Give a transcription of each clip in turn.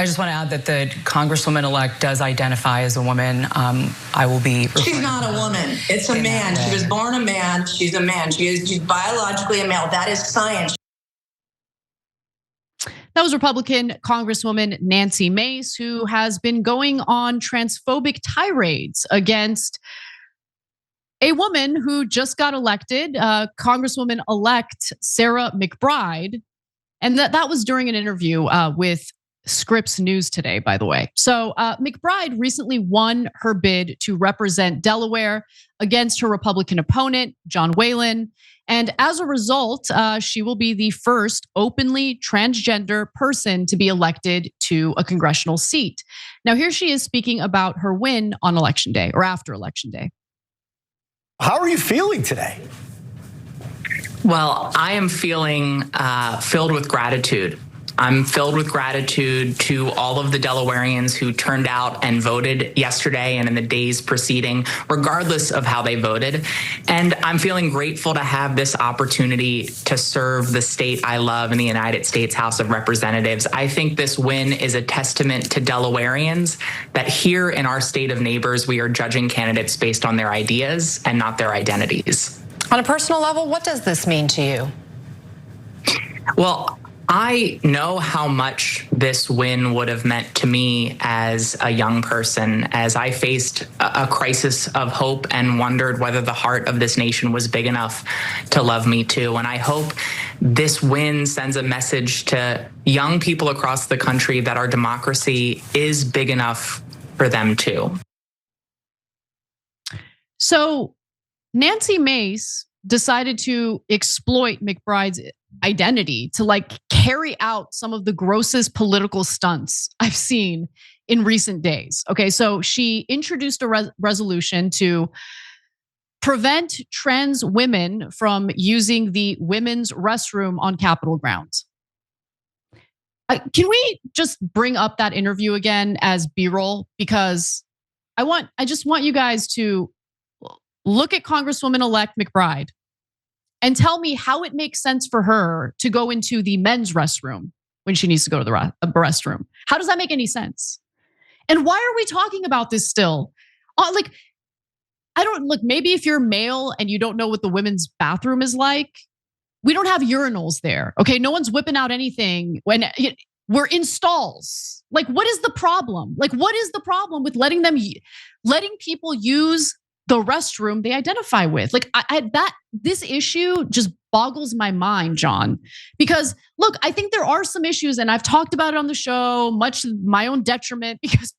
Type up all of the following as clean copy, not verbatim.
I just want to add that the Congresswoman-elect does identify as a woman. I will be. She's not a woman. It's a man. She was born a man. She's a man. She's biologically a male. That is science. That was Republican Congresswoman Nancy Mace, who has been going on transphobic tirades against a woman who just got elected, Congresswoman-elect Sarah McBride. And that was during an interview with Scripps News today, by the way. So McBride recently won her bid to represent Delaware against her Republican opponent, John Whalen. And as a result, she will be the first openly transgender person to be elected to a congressional seat. Now, here she is speaking about her win on Election Day or after Election Day. How are you feeling today? Well, I am feeling filled with gratitude. I'm filled with gratitude to all of the Delawareans who turned out and voted yesterday and in the days preceding, regardless of how they voted. And I'm feeling grateful to have this opportunity to serve the state I love in the United States House of Representatives. I think this win is a testament to Delawareans that here in our state of neighbors, we are judging candidates based on their ideas and not their identities. On a personal level, what does this mean to you? Well, I know how much this win would have meant to me as a young person, as I faced a crisis of hope and wondered whether the heart of this nation was big enough to love me too. And I hope this win sends a message to young people across the country that our democracy is big enough for them too. So Nancy Mace decided to exploit McBride's identity to carry out some of the grossest political stunts I've seen in recent days. Okay, so she introduced a resolution to prevent trans women from using the women's restroom on Capitol grounds. Can we just bring up that interview again as B-roll? Because I just want you guys to look at Congresswoman-elect McBride and tell me how it makes sense for her to go into the men's restroom when she needs to go to the restroom. How does that make any sense? And why are we talking about this still? Maybe if you're male and you don't know what the women's bathroom is like, we don't have urinals there. Okay, no one's whipping out anything when we're in stalls. What is the problem? What is the problem with letting people use the restroom they identify with? This issue just boggles my mind, John. Because look, I think there are some issues, and I've talked about it on the show, much to my own detriment, because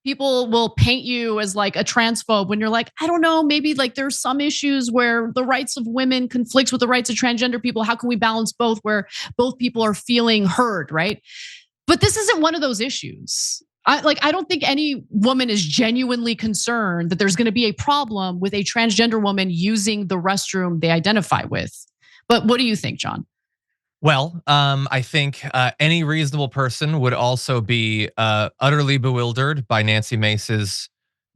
people will paint you as a transphobe when you're I don't know, maybe there's some issues where the rights of women conflicts with the rights of transgender people. How can we balance both where both people are feeling heard, right? But this isn't one of those issues. I don't think any woman is genuinely concerned that there's going to be a problem with a transgender woman using the restroom they identify with. But what do you think, John? Well, I think any reasonable person would also be utterly bewildered by Nancy Mace's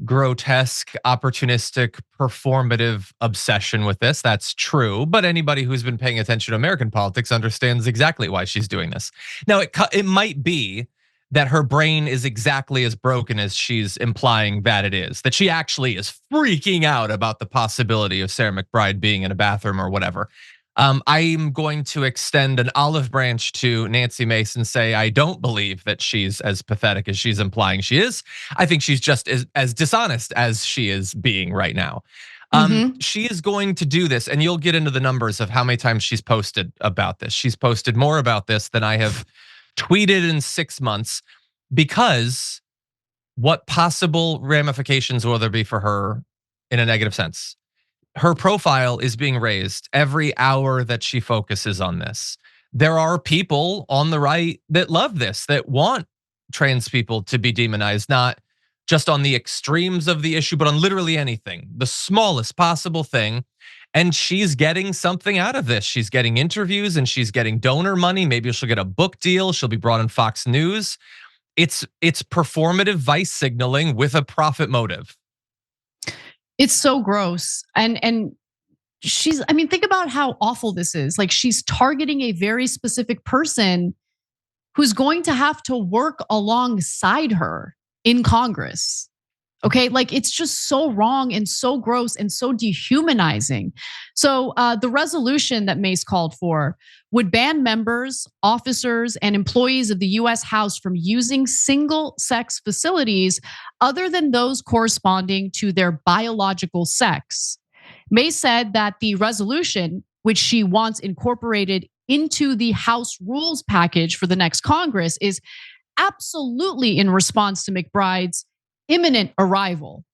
grotesque, opportunistic, performative obsession with this. That's true. But anybody who's been paying attention to American politics understands exactly why she's doing this. Now, it might be that her brain is exactly as broken as she's implying that it is, that she actually is freaking out about the possibility of Sarah McBride being in a bathroom or whatever. I'm going to extend an olive branch to Nancy Mace and say, I don't believe that she's as pathetic as she's implying she is. I think she's just as dishonest as she is being right now. She is going to do this, and you'll get into the numbers of how many times she's posted about this. She's posted more about this than I have tweeted in 6 months, because what possible ramifications will there be for her in a negative sense? Her profile is being raised every hour that she focuses on this. There are people on the right that love this, that want trans people to be demonized, not just on the extremes of the issue, but on literally anything, the smallest possible thing. And she's getting something out of this. She's getting interviews and she's getting donor money. Maybe she'll get a book deal. She'll be brought on Fox News. It's performative vice signaling with a profit motive. It's so gross. And think about how awful this is. She's targeting a very specific person who's going to have to work alongside her in Congress. Okay, like it's just so wrong and so gross and so dehumanizing. So the resolution that Mace called for would ban members, officers, and employees of the US House from using single-sex facilities other than those corresponding to their biological sex. Mace said that the resolution, which she wants incorporated into the House rules package for the next Congress, is absolutely in response to McBride's imminent arrival.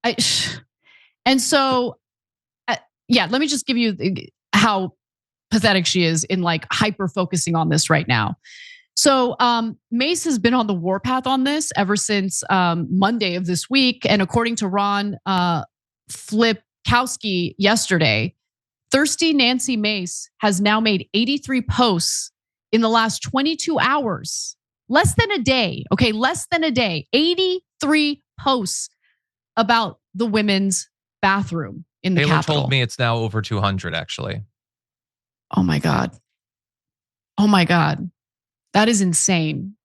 And so, yeah, let me just give you how pathetic she is in like hyper focusing on this right now. So Mace has been on the warpath on this ever since Monday of this week. And according to Ron Flipkowski yesterday, Thirsty Nancy Mace has now made 83 posts in the last 22 hours. Less than a day, okay, less than a day. 83 posts about the women's bathroom in the Taylor Capitol. told me it's now over 200, actually. Oh my God. Oh my God. That is insane.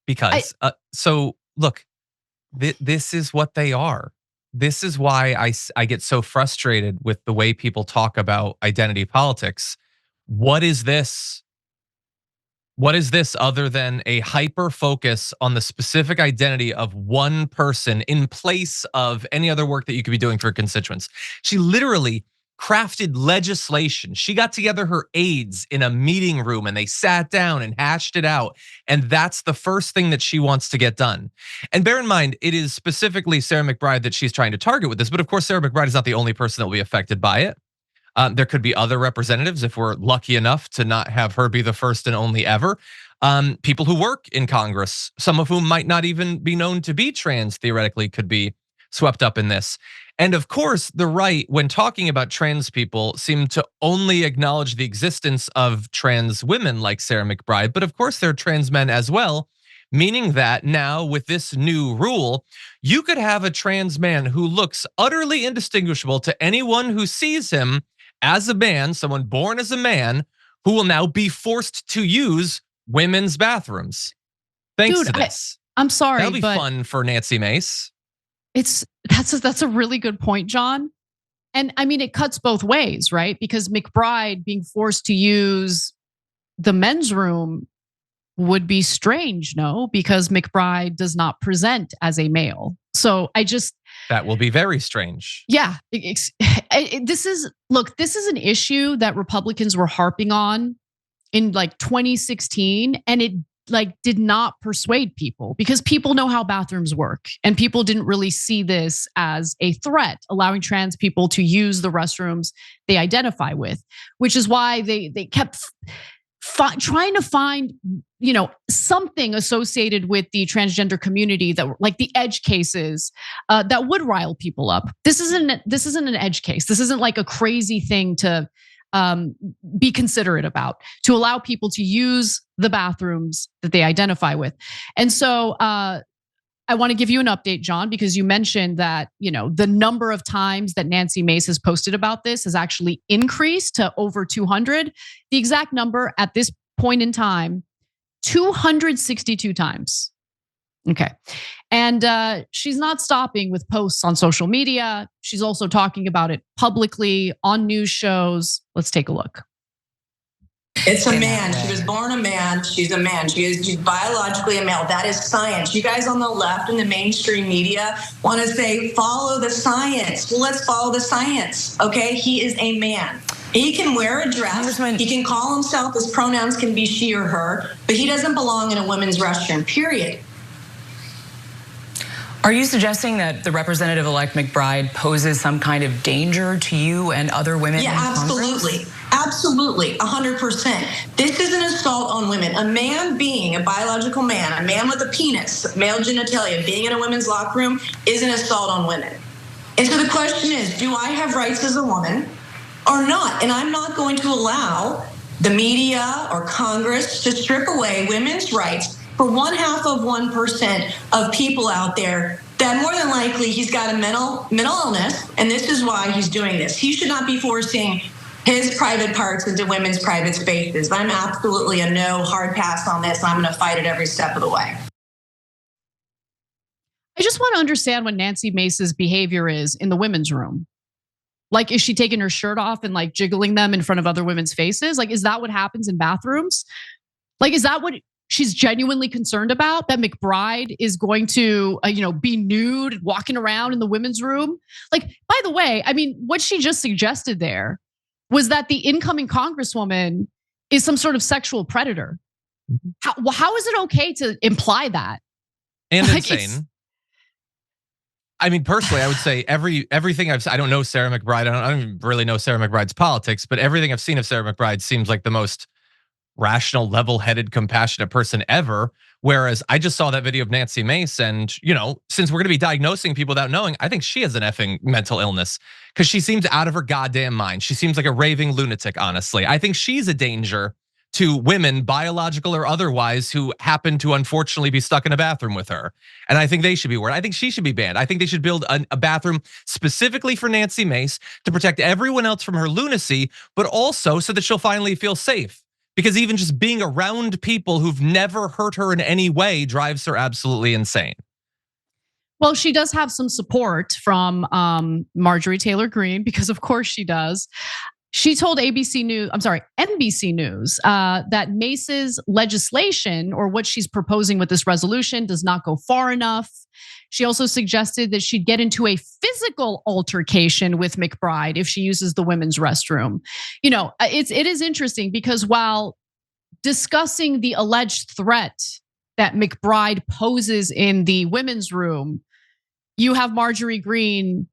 Because, so look, this is what they are. This is why I get so frustrated with the way people talk about identity politics. What is this? What is this other than a hyper focus on the specific identity of one person in place of any other work that you could be doing for constituents? She literally crafted legislation. She got together her aides in a meeting room and they sat down and hashed it out. And that's the first thing that she wants to get done. And bear in mind, it is specifically Sarah McBride that she's trying to target with this. But of course, Sarah McBride is not the only person that will be affected by it. There could be other representatives if we're lucky enough to not have her be the first and only ever. People who work in Congress, some of whom might not even be known to be trans, theoretically could be swept up in this. And of course, the right, when talking about trans people, seem to only acknowledge the existence of trans women like Sarah McBride. But of course, there are trans men as well, meaning that now with this new rule, you could have a trans man who looks utterly indistinguishable to anyone who sees him as a man, someone born as a man, who will now be forced to use women's bathrooms. Thanks to this. I'm sorry, that'll be fun for Nancy Mace. That's a really good point, John. And I mean, it cuts both ways, right? Because McBride being forced to use the men's room would be strange, no? Because McBride does not present as a male. So that will be very strange. Yeah, this is an issue that Republicans were harping on in like 2016, and it like did not persuade people because people know how bathrooms work, and people didn't really see this as a threat, allowing trans people to use the restrooms they identify with, which is why they kept trying to find, something associated with the transgender community that were like the edge cases that would rile people up. This isn't an edge case. This isn't like a crazy thing to be considerate about, to allow people to use the bathrooms that they identify with. And so I want to give you an update, John, because you mentioned that, the number of times that Nancy Mace has posted about this has actually increased to over 200. The exact number at this point in time, 262 times. Okay. And she's not stopping with posts on social media. She's also talking about it publicly on news shows. Let's take a look. It's a man. She was born a man. She's a man. She's biologically a male. That is science. You guys on the left and the mainstream media want to say, follow the science. Well, let's follow the science. Okay. He is a man. He can wear a dress. He can call himself, his pronouns can be she or her, but he doesn't belong in a women's restroom, period. Are you suggesting that the Representative-elect McBride poses some kind of danger to you and other women in Congress? Absolutely. Absolutely, 100%. This is an assault on women. A man being a biological man, a man with a penis, male genitalia, being in a women's locker room is an assault on women. And so the question is, do I have rights as a woman or not? And I'm not going to allow the media or Congress to strip away women's rights for 0.5% of people out there that more than likely he's got a mental illness, and this is why he's doing this. He should not be forcing his private parts into women's private spaces. I'm absolutely a no hard pass on this. I'm going to fight it every step of the way. I just want to understand what Nancy Mace's behavior is in the women's room. Like, is she taking her shirt off and like jiggling them in front of other women's faces? Like, is that what happens in bathrooms? Like, is that what she's genuinely concerned about? That McBride is going to, be nude, walking around in the women's room? Like, by the way, I mean, what she just suggested there was that the incoming Congresswoman is some sort of sexual predator. How is it okay to imply that? And like, insane. I mean, personally, I would say everything I don't know Sarah McBride. I don't even really know Sarah McBride's politics, but everything I've seen of Sarah McBride seems like the most rational, level-headed, compassionate person ever. Whereas I just saw that video of Nancy Mace, and since we're going to be diagnosing people without knowing, I think she has an effing mental illness because she seems out of her goddamn mind. She seems like a raving lunatic, honestly. I think she's a danger to women, biological or otherwise, who happen to unfortunately be stuck in a bathroom with her. And I think they should be worried. I think she should be banned. I think they should build a bathroom specifically for Nancy Mace to protect everyone else from her lunacy, but also so that she'll finally feel safe. Because even just being around people who've never hurt her in any way drives her absolutely insane. Well, she does have some support from Marjorie Taylor Greene, because of course she does. She told NBC News that Mace's legislation, or what she's proposing with this resolution, does not go far enough. She also suggested that she'd get into a physical altercation with McBride if she uses the women's restroom. It is interesting because while discussing the alleged threat that McBride poses in the women's room, you have Marjorie Greene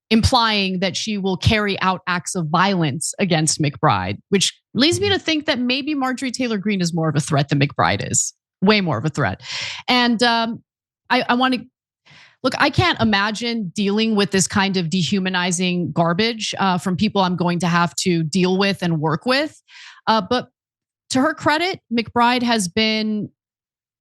implying that she will carry out acts of violence against McBride, which leads me to think that maybe Marjorie Taylor Greene is more of a threat than McBride is, way more of a threat. And I want to look, I can't imagine dealing with this kind of dehumanizing garbage from people I'm going to have to deal with and work with. But to her credit, McBride has been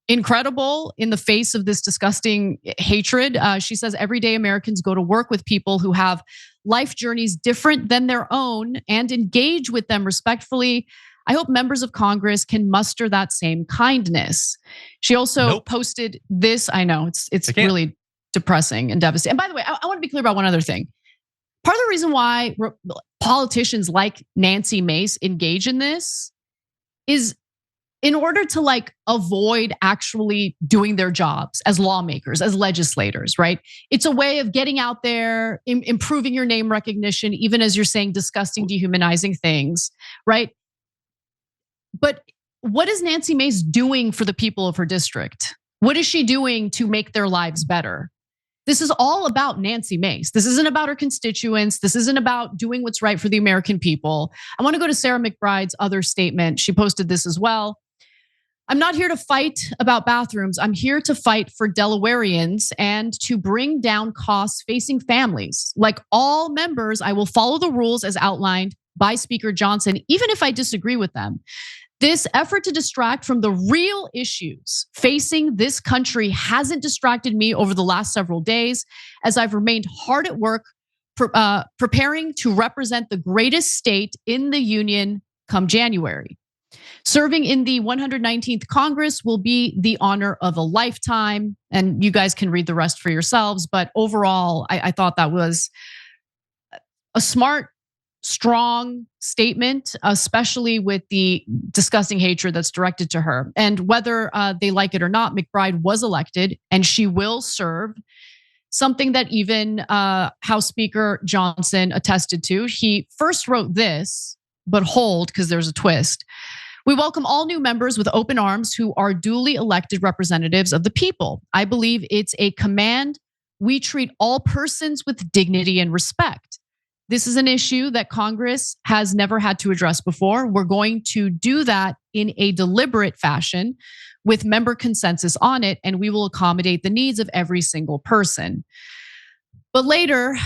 incredible in the face of this disgusting hatred. She says everyday Americans go to work with people who have life journeys different than their own and engage with them respectfully. I hope members of Congress can muster that same kindness. She also posted this. I know it's really depressing and devastating. And by the way, I want to be clear about one other thing. Part of the reason why politicians like Nancy Mace engage in this is in order to avoid actually doing their jobs as lawmakers, as legislators, right? It's a way of getting out there, improving your name recognition, even as you're saying disgusting, dehumanizing things, right? But what is Nancy Mace doing for the people of her district? What is she doing to make their lives better? This is all about Nancy Mace. This isn't about her constituents. This isn't about doing what's right for the American people. I want to go to Sarah McBride's other statement. She posted this as well. I'm not here to fight about bathrooms. I'm here to fight for Delawareans and to bring down costs facing families. Like all members, I will follow the rules as outlined by Speaker Johnson, even if I disagree with them. This effort to distract from the real issues facing this country hasn't distracted me over the last several days, as I've remained hard at work preparing to represent the greatest state in the union come January. Serving in the 119th Congress will be the honor of a lifetime. And you guys can read the rest for yourselves. But overall, I thought that was a smart, strong statement, especially with the disgusting hatred that's directed to her. And whether they like it or not, McBride was elected and she will serve, something that even House Speaker Johnson attested to. He first wrote this, but hold, because there's a twist. We welcome all new members with open arms who are duly elected representatives of the people. I believe it's a command. We treat all persons with dignity and respect. This is an issue that Congress has never had to address before. We're going to do that in a deliberate fashion with member consensus on it, and we will accommodate the needs of every single person. But later,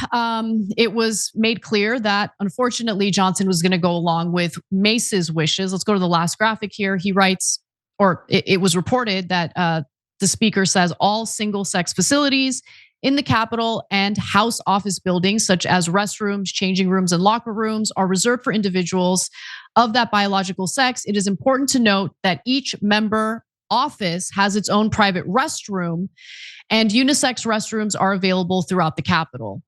it was made clear that unfortunately Johnson was going to go along with Mace's wishes. Let's go to the last graphic here. He writes, or it was reported that the speaker says all single-sex facilities in the Capitol and House office buildings, such as restrooms, changing rooms, and locker rooms, are reserved for individuals of that biological sex. It is important to note that each member office has its own private restroom, and unisex restrooms are available throughout the Capitol.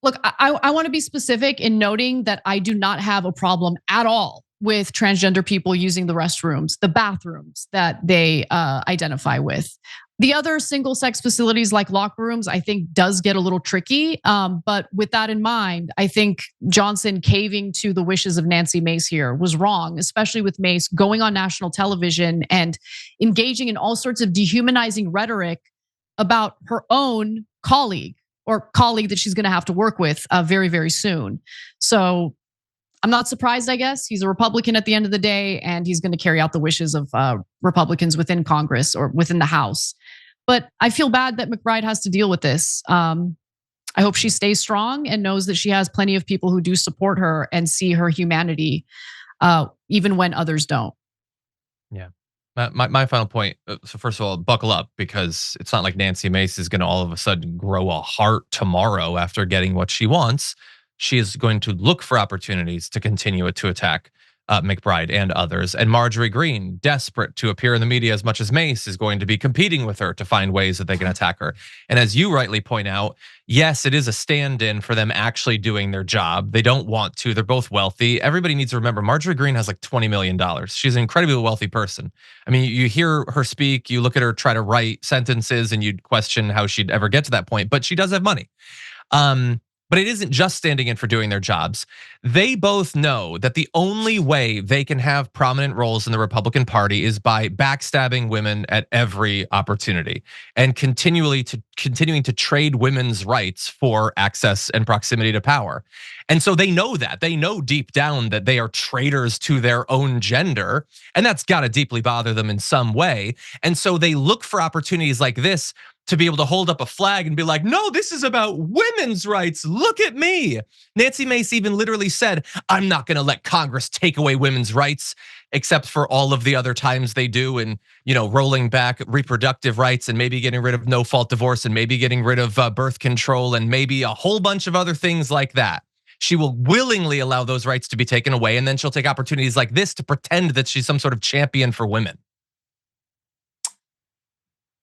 Look, I want to be specific in noting that I do not have a problem at all with transgender people using the restrooms, the bathrooms that they identify with. The other single-sex facilities like locker rooms, I think, does get a little tricky. But with that in mind, I think Johnson caving to the wishes of Nancy Mace here was wrong, especially with Mace going on national television and engaging in all sorts of dehumanizing rhetoric about her own colleague that she's going to have to work with very, very soon. So I'm not surprised, I guess. He's a Republican at the end of the day, and he's going to carry out the wishes of Republicans within Congress or within the House. But I feel bad that McBride has to deal with this. I hope she stays strong and knows that she has plenty of people who do support her and see her humanity, even when others don't. Yeah. My final point. So first of all, buckle up, because it's not like Nancy Mace is going to all of a sudden grow a heart tomorrow after getting what she wants. She is going to look for opportunities to continue to attack McBride and others. And Marjorie Greene, desperate to appear in the media as much as Mace, is going to be competing with her to find ways that they can attack her. And as you rightly point out, yes, it is a stand-in for them actually doing their job. They don't want to. They're both wealthy. Everybody needs to remember Marjorie Greene has like $20 million. She's an incredibly wealthy person. I mean, you hear her speak, you look at her try to write sentences, and you'd question how she'd ever get to that point, but she does have money. But it isn't just standing in for doing their jobs. They both know that the only way they can have prominent roles in the Republican Party is by backstabbing women at every opportunity and continuing to trade women's rights for access and proximity to power. And so they know that. They know deep down that they are traitors to their own gender, and that's got to deeply bother them in some way. And so they look for opportunities like this to be able to hold up a flag and be like, no, this is about women's rights. Look at me. Nancy Mace even literally said, I'm not going to let Congress take away women's rights, except for all of the other times they do, and rolling back reproductive rights, and maybe getting rid of no-fault divorce, and maybe getting rid of birth control, and maybe a whole bunch of other things like that. She will willingly allow those rights to be taken away, and then she'll take opportunities like this to pretend that she's some sort of champion for women.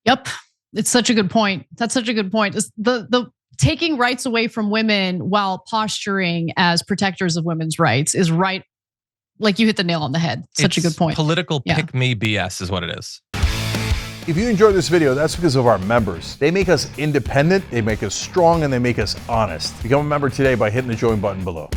Yep. It's such a good point. That's such a good point. The taking rights away from women while posturing as protectors of women's rights is right. Like, you hit the nail on the head. Such a good point. Political pick-me BS is what it is. If you enjoyed this video, that's because of our members. They make us independent, they make us strong, and they make us honest. Become a member today by hitting the join button below.